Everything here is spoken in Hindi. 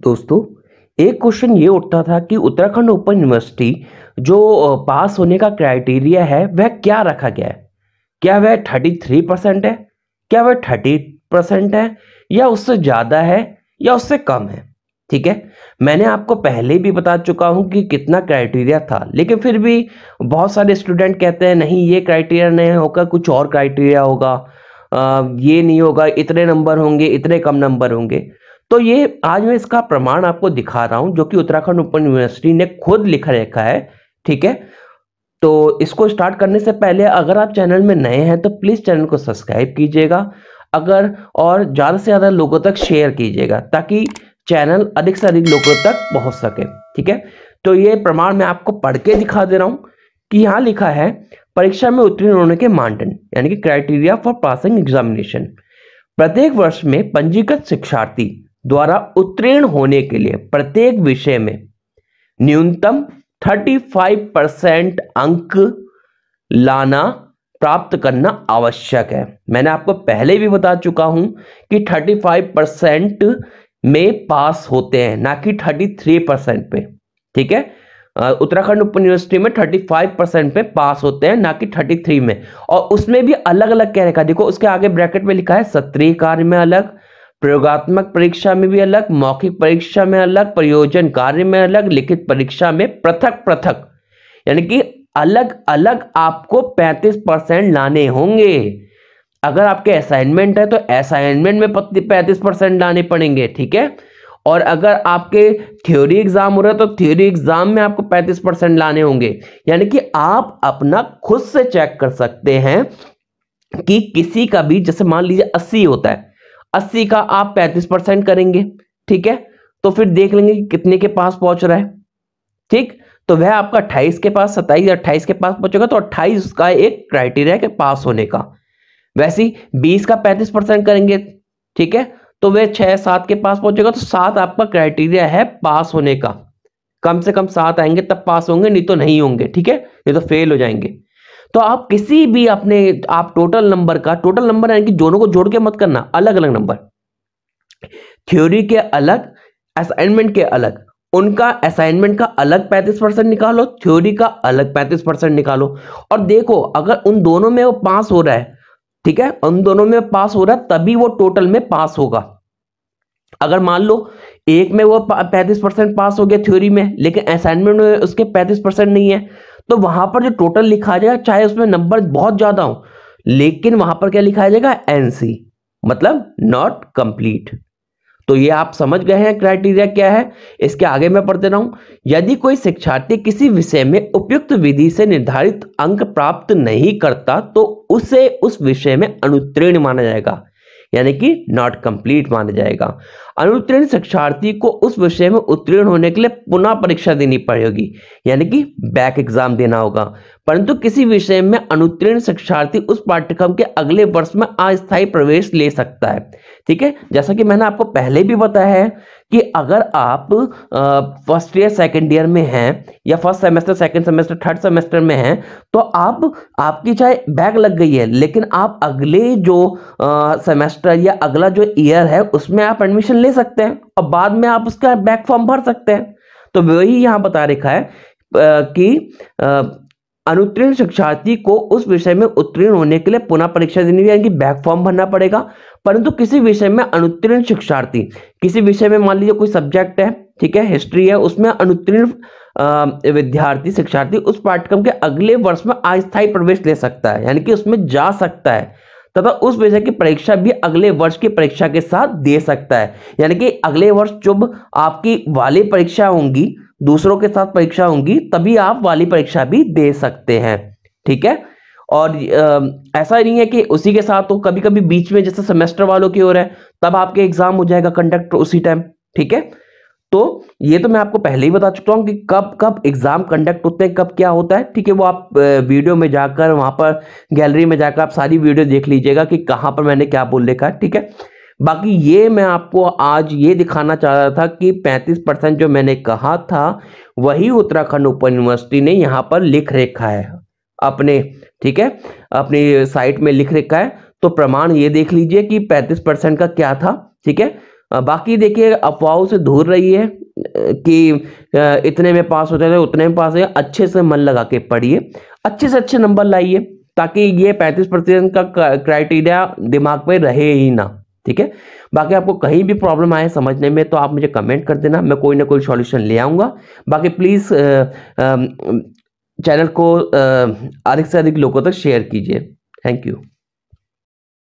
दोस्तों, एक क्वेश्चन ये उठता था कि उत्तराखंड ओपन यूनिवर्सिटी जो पास होने का क्राइटेरिया है वह क्या रखा गया है? क्या वह 33% है? क्या वह 30% है? या उससे ज़्यादा है या उससे कम है? ठीक है, मैंने आपको पहले भी बता चुका हूं कि कितना क्राइटेरिया था, लेकिन फिर भी बहुत सारे स्टूडेंट कहते हैं नहीं ये क्राइटेरिया नहीं होगा, कुछ और क्राइटेरिया होगा, ये नहीं होगा, इतने नंबर होंगे, इतने कम नंबर होंगे। तो ये आज मैं इसका प्रमाण आपको दिखा रहा हूं जो कि उत्तराखंड ओपन यूनिवर्सिटी ने खुद लिखा रखा है। ठीक है, तो इसको स्टार्ट करने से पहले अगर आप चैनल में नए हैं तो प्लीज चैनल को सब्सक्राइब कीजिएगा, अगर और ज्यादा से ज्यादा लोगों तक शेयर कीजिएगा ताकि चैनल अधिक से अधिक लोगों तक पहुंच सके। ठीक है, तो ये प्रमाण मैं आपको पढ़ के दिखा दे रहा हूं कि यहां लिखा है परीक्षा में उत्तीर्ण होने के मानदंड यानी कि क्राइटेरिया फॉर पासिंग एग्जामिनेशन। प्रत्येक वर्ष में पंजीकृत शिक्षार्थी द्वारा उत्तीर्ण होने के लिए प्रत्येक विषय में न्यूनतम 35% अंक लाना प्राप्त करना आवश्यक है। मैंने आपको पहले भी बता चुका हूं कि 35% में पास होते हैं, ना कि 33% पे। ठीक है, उत्तराखंड ओपन यूनिवर्सिटी में 35% पे पास होते हैं, ना कि 33 में। और उसमें भी अलग अलग क्या रखा, देखो उसके आगे ब्रैकेट में लिखा है सत्रीय कार्य में अलग, प्रयोगात्मक परीक्षा में भी अलग, मौखिक परीक्षा में अलग, प्रयोजन कार्य में अलग, लिखित परीक्षा में पृथक पृथक, यानी कि अलग अलग आपको 35% लाने होंगे। अगर आपके असाइनमेंट है तो असाइनमेंट में 35% लाने पड़ेंगे। ठीक है, और अगर आपके थ्योरी एग्जाम हो रहा है तो थ्योरी एग्जाम में आपको 35% लाने होंगे। यानी कि आप अपना खुद से चेक कर सकते हैं कि किसी का भी, जैसे मान लीजिए 80 होता है, 80 का आप 35% करेंगे। ठीक है, तो फिर देख लेंगे कि कितने के पास पहुंच रहा है। ठीक, तो वह आपका 28 के पास, 27 या 28 के पास पहुंचेगा, तो 28 का एक क्राइटेरिया है पास होने का। वैसे ही 20 का 35% करेंगे, ठीक है, तो वह 6-7 के पास पहुंचेगा, तो 7 आपका क्राइटेरिया है पास होने का। कम से कम 7 आएंगे तब पास होंगे, नहीं तो नहीं होंगे। ठीक है, नहीं तो फेल हो जाएंगे। तो आप किसी भी अपने, आप टोटल नंबर यानी कि दोनों को जोड़ के मत करना, अलग अलग नंबर, थ्योरी के अलग, असाइनमेंट के अलग, उनका असाइनमेंट का अलग 35% निकालो, थ्योरी का अलग 35% निकालो, और देखो अगर उन दोनों में वो पास हो रहा है, ठीक है, उन दोनों में पास हो रहा है तभी वो टोटल में पास होगा। अगर मान लो एक में वो 35% पास हो गया थ्योरी में, लेकिन असाइनमेंट में उसके 35% नहीं है, तो वहां पर जो टोटल लिखा जाएगा, चाहे उसमें नंबर बहुत ज्यादा हो, लेकिन वहां पर क्या लिखा जाएगा, एनसी, मतलब नॉट कंप्लीट। तो ये आप समझ गए हैं क्राइटेरिया क्या है। इसके आगे मैं पढ़ते रहूं। यदि कोई शिक्षार्थी किसी विषय में उपयुक्त विधि से निर्धारित अंक प्राप्त नहीं करता तो उसे उस विषय में अनुत्तीर्ण माना जाएगा, यानी कि नॉट कंप्लीट माना जाएगा। अनुत्तीर्ण शिक्षार्थी को उस विषय में उत्तीर्ण होने के लिए पुनः परीक्षा देनी पड़ेगी, यानी कि बैक एग्जाम देना होगा। परंतु किसी विषय में अनुत्तीर्ण शिक्षार्थी उस पाठ्यक्रम के अगले वर्ष में अस्थायी प्रवेश ले सकता है। ठीक है, जैसा कि मैंने आपको पहले भी बताया है कि अगर आप फर्स्ट ईयर सेकंड ईयर में हैं, या first semester, second semester, third semester में हैं, तो आपकी चाहे बैक लग गई है, लेकिन आप अगले जो सेमेस्टर या अगला जो ईयर है उसमें आप एडमिशन ले सकते हैं और बाद में आप उसका बैक फॉर्म भर सकते हैं। तो वही यहां बता रखा है कि अनुत्तीर्ण शिक्षार्थी को उस विषय में उत्तीर्ण होने के लिए पुनः परीक्षा देनी, यानी कि बैक फॉर्म भरना पड़ेगा। परंतु किसी विषय में अनुत्तीर्ण शिक्षार्थी, किसी विषय में मान लीजिए कोई सब्जेक्ट है, ठीक है, हिस्ट्री है, उसमें अनुत्तीर्ण विद्यार्थी, शिक्षार्थी उस पाठ्यक्रम के अगले वर्ष में अस्थायी प्रवेश ले सकता है, यानी कि उसमें जा सकता है, तथा उस विषय की परीक्षा भी अगले वर्ष की परीक्षा के साथ दे सकता है। यानी कि अगले वर्ष जब आपकी वाली परीक्षा होंगी, दूसरों के साथ परीक्षा होंगी, तभी आप वाली परीक्षा भी दे सकते हैं। ठीक है, और ऐसा नहीं है कि उसी के साथ हो, कभी कभी बीच में जैसे सेमेस्टर वालों की हो रहा है तब आपके एग्जाम हो जाएगा कंडक्ट उसी टाइम। ठीक है, तो ये तो मैं आपको पहले ही बता चुका हूं कि कब कब एग्जाम कंडक्ट होते हैं, कब क्या होता है। ठीक है, वो आप वीडियो में जाकर, वहां पर गैलरी में जाकर आप सारी वीडियो देख लीजिएगा कि कहां पर मैंने क्या बोल रखा है। ठीक है, बाकी ये मैं आपको आज ये दिखाना चाह रहा था कि 35% जो मैंने कहा था वही उत्तराखंड ओपन यूनिवर्सिटी ने यहां पर लिख रखा है अपने, ठीक है, अपनी साइट में लिख रखा है। तो प्रमाण ये देख लीजिए कि 35% का क्या था। ठीक है, बाकी देखिए अफवाहों से दूर रहिए कि इतने में पास हो जाए उतने में पास हो जाए, अच्छे से मन लगा के पढ़िए, अच्छे से अच्छे नंबर लाइए ताकि ये 35% का क्राइटेरिया दिमाग में रहे ही ना। ठीक है, बाकी आपको कहीं भी प्रॉब्लम आए समझने में तो आप मुझे कमेंट कर देना, मैं कोई ना कोई सॉल्यूशन ले आऊंगा। बाकी प्लीज चैनल को अधिक से अधिक लोगों तक शेयर कीजिए। Thank you.